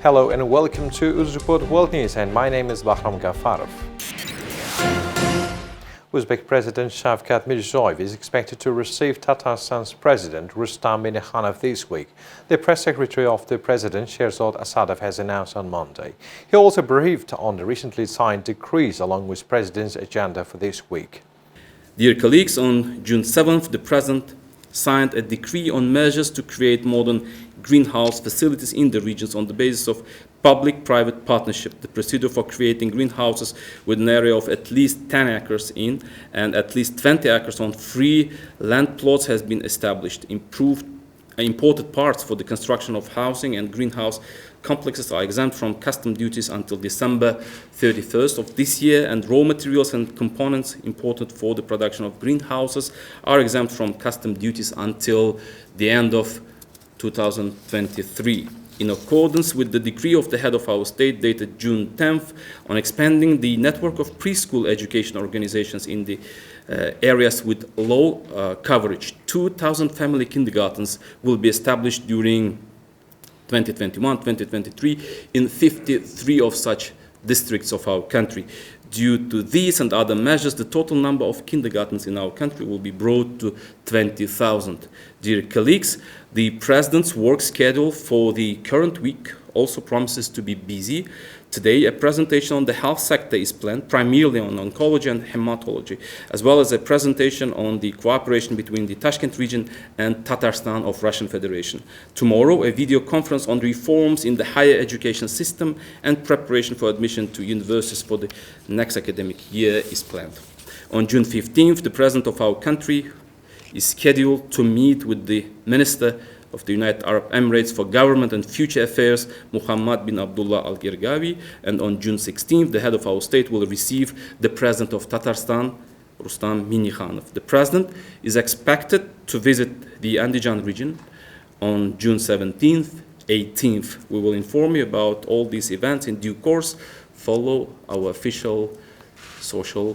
Hello and welcome to Uzbek World News, and my name is Bahram Gafarov. Uzbek President Shavkat Mirziyoyev is expected to receive Tatarstan's President Rustam Minnikhanov this week. The press secretary of the President, Sherzod Asadov, has announced on Monday. He also briefed on the recently signed decrees along with President's agenda for this week. Dear colleagues, on June 7th, the President signed a decree on measures to create modern greenhouse facilities in the regions on the basis of public-private partnership. The procedure for creating greenhouses with an area of at least 10 acres in and at least 20 acres on free land plots has been established. Imported parts for the construction of housing and greenhouse complexes are exempt from custom duties until December 31st of this year, and raw materials and components imported for the production of greenhouses are exempt from custom duties until the end of 2023. In accordance with the decree of the head of our state dated June 10th on expanding the network of preschool education organizations in the areas with low coverage, 2,000 family kindergartens will be established during 2021-2023 in 53 of such districts of our country. Due to these and other measures, the total number of kindergartens in our country will be brought to 20,000. Dear colleagues, the President's work schedule for the current week also promises to be busy. Today, a presentation on the health sector is planned, primarily on oncology and hematology, as well as a presentation on the cooperation between the Tashkent region and Tatarstan of Russian Federation. Tomorrow, a video conference on reforms in the higher education system and preparation for admission to universities for the next academic year is planned. On June 15th, the President of our country is scheduled to meet with the Minister of the United Arab Emirates for Government and Future Affairs, Muhammad bin Abdullah Al-Gergawi, and on June 16th, the head of our state will receive the President of Tatarstan, Rustam Minnikhanov. The President is expected to visit the Andijan region on June 17th, 18th. We will inform you about all these events in due course. Follow our official social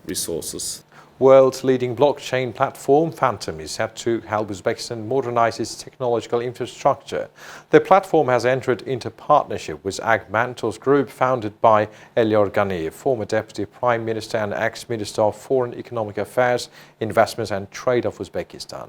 resources. World's leading blockchain platform, Phantom, is set to help Uzbekistan modernize its technological infrastructure. The platform has entered into partnership with Ag Mentors Group, founded by Elyor Ganiyev, former Deputy Prime Minister and ex-Minister of Foreign Economic Affairs, Investments and Trade of Uzbekistan.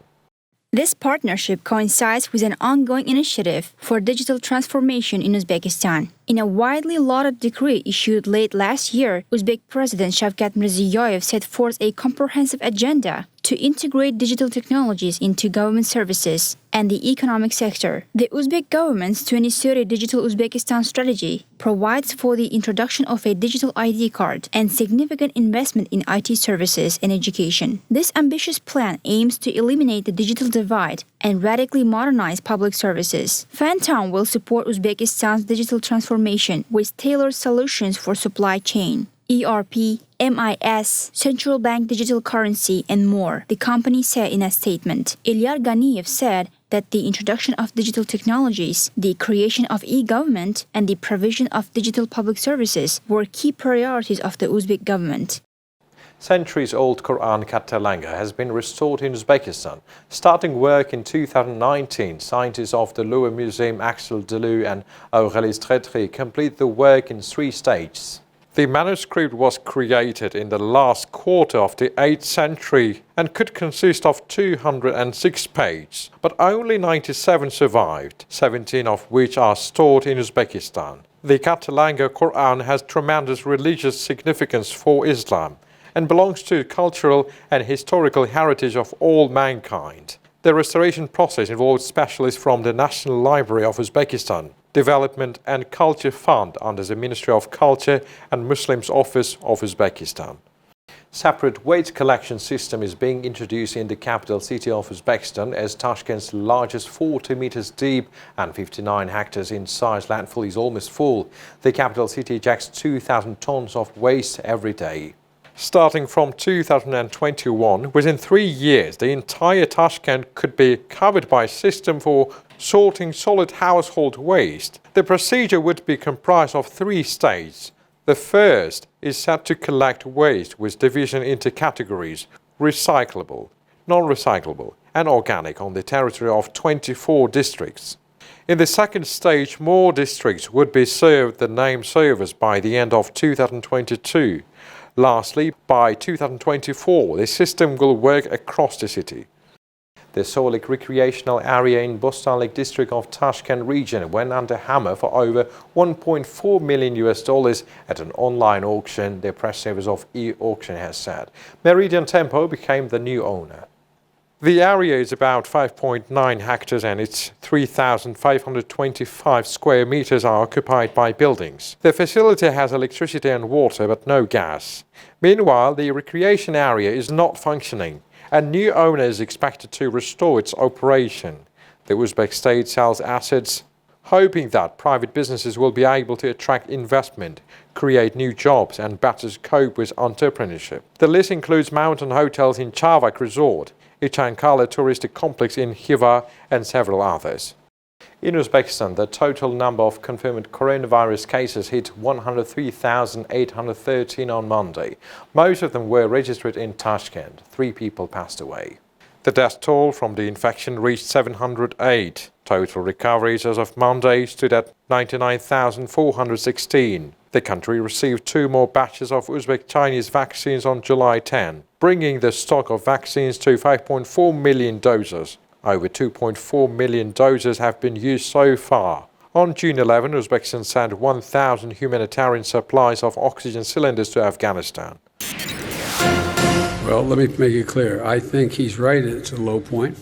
This partnership coincides with an ongoing initiative for digital transformation in Uzbekistan. In a widely lauded decree issued late last year, Uzbek President Shavkat Mirziyoyev set forth a comprehensive agenda to integrate digital technologies into government services and the economic sector. The Uzbek government's 2030 Digital Uzbekistan strategy provides for the introduction of a digital ID card and significant investment in IT services and education. This ambitious plan aims to eliminate the digital divide and radically modernize public services. Phantom will support Uzbekistan's digital transformation with tailored solutions for supply chain, ERP, MIS, central bank digital currency, and more, the company said in a statement. Elyor Ganiyev said that the introduction of digital technologies, the creation of e-government, and the provision of digital public services were key priorities of the Uzbek government. Centuries-old Quran Catalanga has been restored in Uzbekistan. Starting work in 2019, scientists of the Louvre Museum Axel Deleu and Aurélie Stretry complete the work in 3 stages. The manuscript was created in the last quarter of the 8th century and could consist of 206 pages, but only 97 survived, 17 of which are stored in Uzbekistan. The Catalanga Quran has tremendous religious significance for Islam and belongs to the cultural and historical heritage of all mankind. The restoration process involved specialists from the National Library of Uzbekistan, Development and Culture Fund under the Ministry of Culture and Muslims Office of Uzbekistan. Separate waste collection system is being introduced in the capital city of Uzbekistan as Tashkent's largest 40 meters deep and 59 hectares in size landfill is almost full. The capital city ejects 2,000 tons of waste every day. Starting from 2021, within 3 years, the entire Tashkent could be covered by a system for sorting solid household waste. The procedure would be comprised of 3 stages. The first is set to collect waste with division into categories: recyclable, non-recyclable, and organic on the territory of 24 districts. In the second stage, more districts would be served the named service by the end of 2022. Lastly, by 2024, the system will work across the city. The Solik recreational area in Bostanlik district of Tashkent region went under hammer for over $1.4 million at an online auction, the press service of e-auction has said. Meridian Tempo became the new owner. The area is about 5.9 hectares and its 3,525 square meters are occupied by buildings. The facility has electricity and water but no gas. Meanwhile, the recreation area is not functioning. A new owner is expected to restore its operation. The Uzbek state sells assets, hoping that private businesses will be able to attract investment, create new jobs and better cope with entrepreneurship. The list includes mountain hotels in Chavak Resort, Ichankala touristic complex in Khiva and several others. In Uzbekistan, the total number of confirmed coronavirus cases hit 103,813 on Monday. Most of them were registered in Tashkent. 3 people passed away. The death toll from the infection reached 708. Total recoveries as of Monday stood at 99,416. The country received 2 more batches of Uzbek Chinese vaccines on July 10, bringing the stock of vaccines to 5.4 million doses. Over 2.4 million doses have been used so far. On June 11, Uzbekistan sent 1,000 humanitarian supplies of oxygen cylinders to Afghanistan. Well, let me make it clear. I think he's right. It's a low point.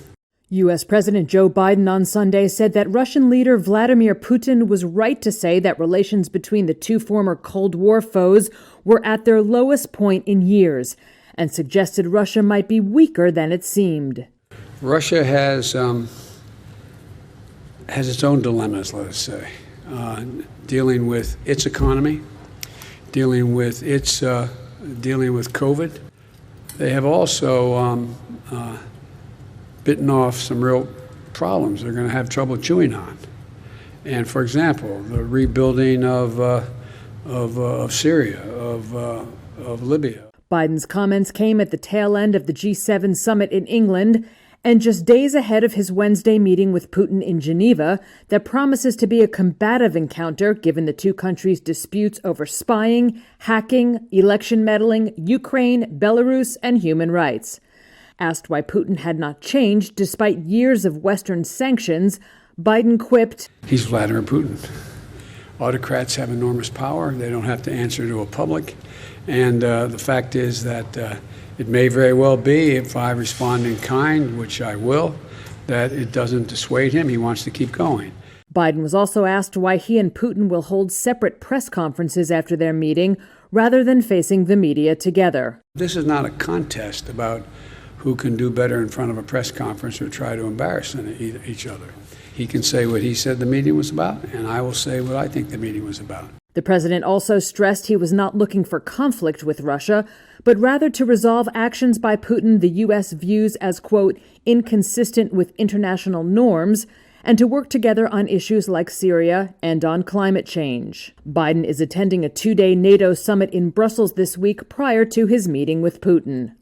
U.S. President Joe Biden on Sunday said that Russian leader Vladimir Putin was right to say that relations between the 2 former Cold War foes were at their lowest point in years, and suggested Russia might be weaker than it seemed. Russia has its own dilemmas, let us say, dealing with its economy, dealing with COVID. They have also bitten off some real problems they're going to have trouble chewing on. And for example, the rebuilding of Syria, of Libya. Biden's comments came at the tail end of the G7 summit in England, and just days ahead of his Wednesday meeting with Putin in Geneva that promises to be a combative encounter given the 2 countries' disputes over spying, hacking, election meddling, Ukraine, Belarus, and human rights. Asked why Putin had not changed despite years of Western sanctions, Biden quipped, "He's Vladimir Putin. Autocrats have enormous power. They don't have to answer to a public. And the fact is that it may very well be, if I respond in kind, which I will, that it doesn't dissuade him. He wants to keep going." Biden was also asked why he and Putin will hold separate press conferences after their meeting rather than facing the media together. This is not a contest about who can do better in front of a press conference or try to embarrass each other. He can say what he said the meeting was about, and I will say what I think the meeting was about. The president also stressed he was not looking for conflict with Russia, but rather to resolve actions by Putin the U.S. views as, quote, inconsistent with international norms, and to work together on issues like Syria and on climate change. Biden is attending a 2-day NATO summit in Brussels this week prior to his meeting with Putin.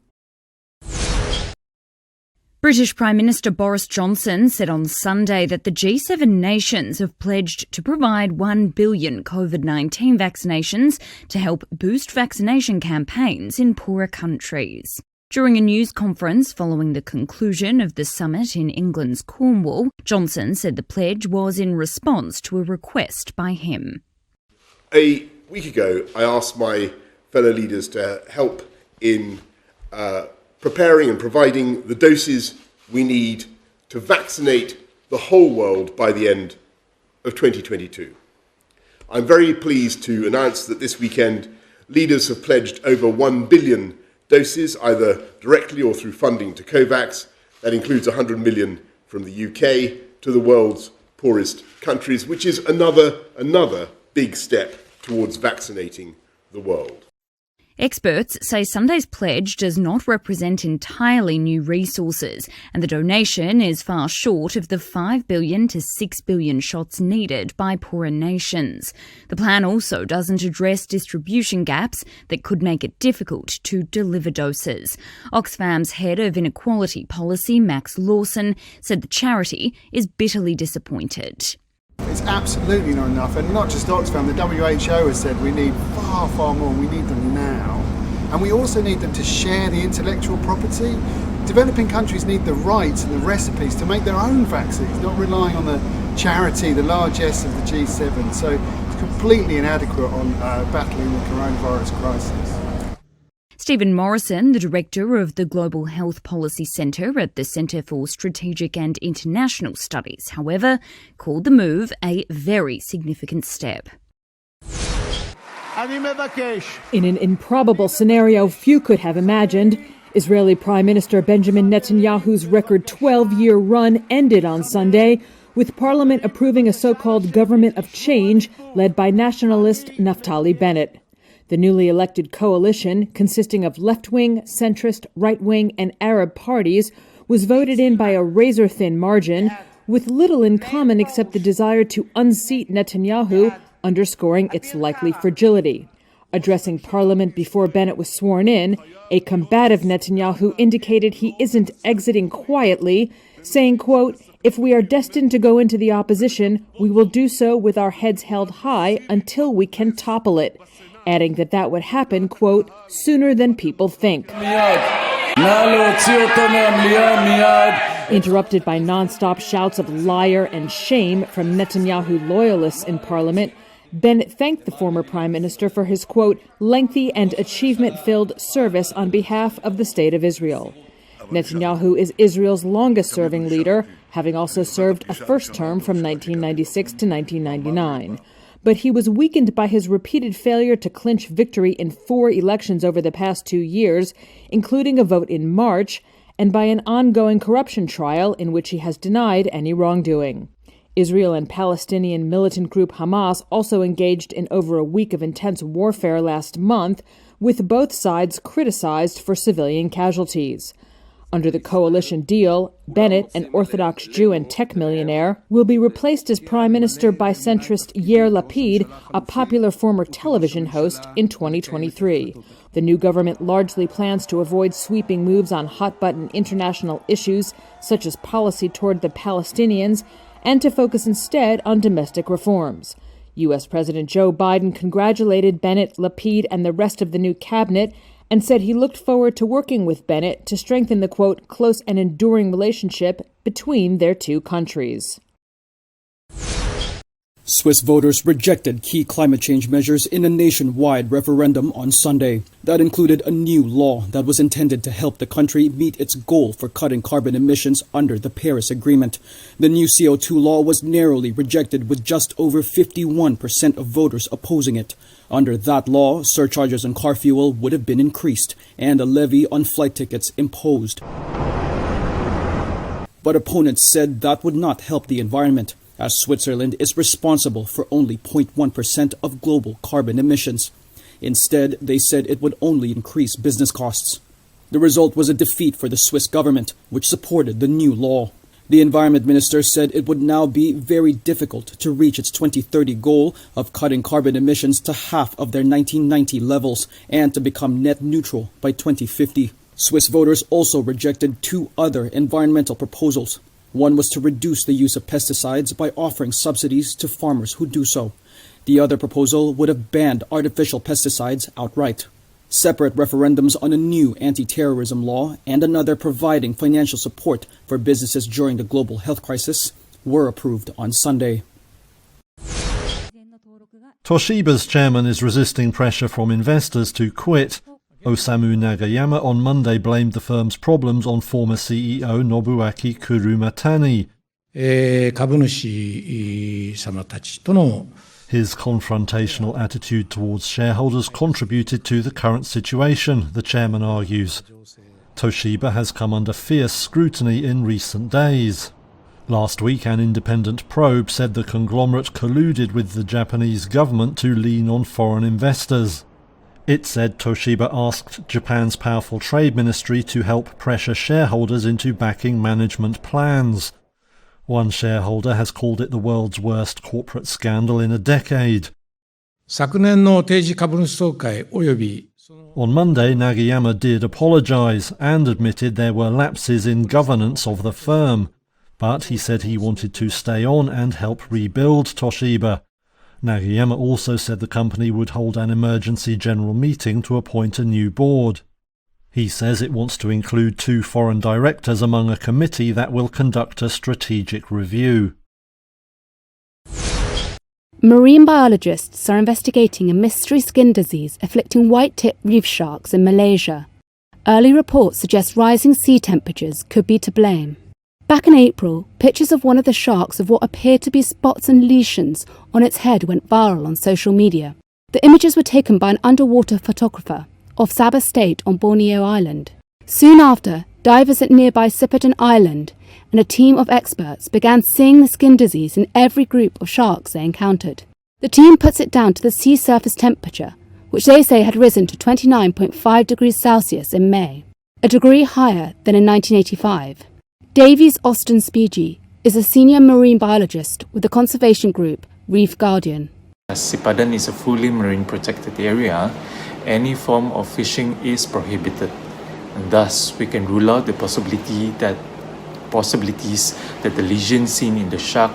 British Prime Minister Boris Johnson said on Sunday that the G7 nations have pledged to provide 1 billion COVID-19 vaccinations to help boost vaccination campaigns in poorer countries. During a news conference following the conclusion of the summit in England's Cornwall, Johnson said the pledge was in response to a request by him. A week ago, I asked my fellow leaders to help in preparing and providing the doses we need to vaccinate the whole world by the end of 2022. I'm very pleased to announce that this weekend leaders have pledged over 1 billion doses, either directly or through funding to COVAX. That includes 100 million from the UK to the world's poorest countries, which is another big step towards vaccinating the world. Experts say Sunday's pledge does not represent entirely new resources, and the donation is far short of the 5 billion to 6 billion shots needed by poorer nations. The plan also doesn't address distribution gaps that could make it difficult to deliver doses. Oxfam's head of inequality policy, Max Lawson, said the charity is bitterly disappointed. It's absolutely not enough, and not just Oxfam, the WHO has said we need far, far more, we need them now. And we also need them to share the intellectual property. Developing countries need the rights and the recipes to make their own vaccines, not relying on the charity, the largesse of the G7. So it's completely inadequate on battling the coronavirus crisis. Stephen Morrison, the director of the Global Health Policy Centre at the Centre for Strategic and International Studies, however, called the move a very significant step. In an improbable scenario few could have imagined, Israeli Prime Minister Benjamin Netanyahu's record 12-year run ended on Sunday, with Parliament approving a so-called government of change led by nationalist Naftali Bennett. The newly elected coalition, consisting of left-wing, centrist, right-wing, and Arab parties, was voted in by a razor-thin margin, with little in common except the desire to unseat Netanyahu, underscoring its likely fragility. Addressing Parliament before Bennett was sworn in, a combative Netanyahu indicated he isn't exiting quietly, saying, quote, "If we are destined to go into the opposition, we will do so with our heads held high until we can topple it," adding that would happen, quote, "sooner than people think." Interrupted by non-stop shouts of liar and shame from Netanyahu loyalists in Parliament, Bennett thanked the former prime minister for his, quote, "lengthy and achievement-filled service on behalf of the State of Israel." Netanyahu is Israel's longest-serving leader, having also served a first term from 1996 to 1999. But he was weakened by his repeated failure to clinch victory in 4 elections over the past 2 years, including a vote in March, and by an ongoing corruption trial in which he has denied any wrongdoing. Israel and Palestinian militant group Hamas also engaged in over a week of intense warfare last month, with both sides criticized for civilian casualties. Under the coalition deal, Bennett, an Orthodox Jew and tech millionaire, will be replaced as prime minister by centrist Yair Lapid, a popular former television host, in 2023. The new government largely plans to avoid sweeping moves on hot-button international issues, such as policy toward the Palestinians, and to focus instead on domestic reforms. U.S. President Joe Biden congratulated Bennett, Lapid, and the rest of the new cabinet and said he looked forward to working with Bennett to strengthen the, quote, close and enduring relationship between their two countries. Swiss voters rejected key climate change measures in a nationwide referendum on Sunday. That included a new law that was intended to help the country meet its goal for cutting carbon emissions under the Paris Agreement. The new CO2 law was narrowly rejected, with just over 51% of voters opposing it. Under that law, surcharges on car fuel would have been increased and a levy on flight tickets imposed. But opponents said that would not help the environment, as Switzerland is responsible for only 0.1% of global carbon emissions. Instead, they said it would only increase business costs. The result was a defeat for the Swiss government, which supported the new law. The environment minister said it would now be very difficult to reach its 2030 goal of cutting carbon emissions to half of their 1990 levels and to become net neutral by 2050. Swiss voters also rejected 2 other environmental proposals. One was to reduce the use of pesticides by offering subsidies to farmers who do so. The other proposal would have banned artificial pesticides outright. Separate referendums on a new anti-terrorism law and another providing financial support for businesses during the global health crisis were approved on Sunday. Toshiba's chairman is resisting pressure from investors to quit. Osamu Nagayama on Monday blamed the firm's problems on former CEO Nobuaki Kurumatani. His confrontational attitude towards shareholders contributed to the current situation, the chairman argues. Toshiba has come under fierce scrutiny in recent days. Last week, an independent probe said the conglomerate colluded with the Japanese government to lean on foreign investors. It said Toshiba asked Japan's powerful trade ministry to help pressure shareholders into backing management plans. One shareholder has called it the world's worst corporate scandal in a decade. On Monday, Nagayama did apologize and admitted there were lapses in governance of the firm. but he said he wanted to stay on and help rebuild Toshiba. Nagayama also said the company would hold an emergency general meeting to appoint a new board. He says it wants to include 2 foreign directors among a committee that will conduct a strategic review. Marine biologists are investigating a mystery skin disease afflicting white-tipped reef sharks in Malaysia. Early reports suggest rising sea temperatures could be to blame. Back in April, pictures of one of the sharks of what appeared to be spots and lesions on its head went viral on social media. The images were taken by an underwater photographer off Sabah State on Borneo Island. Soon after, divers at nearby Sipadan Island and a team of experts began seeing the skin disease in every group of sharks they encountered. The team puts it down to the sea surface temperature, which they say had risen to 29.5 degrees Celsius in May, a degree higher than in 1985. Davies Austin Speegee is a senior marine biologist with the conservation group Reef Guardian. As Sipadan is a fully marine protected area, any form of fishing is prohibited, and thus we can rule out the possibilities that the lesions seen in the shark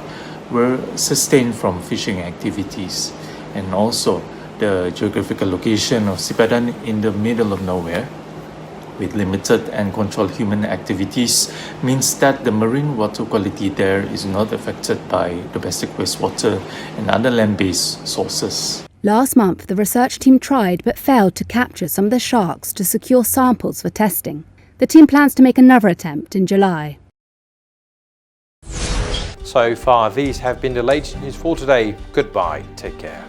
were sustained from fishing activities, and also the geographical location of Sipadan in the middle of nowhere with limited and controlled human activities means that the marine water quality there is not affected by domestic wastewater and other land-based sources. Last month, the research team tried but failed to capture some of the sharks to secure samples for testing. The team plans to make another attempt in July. So far, these have been the latest news for today. Goodbye, take care.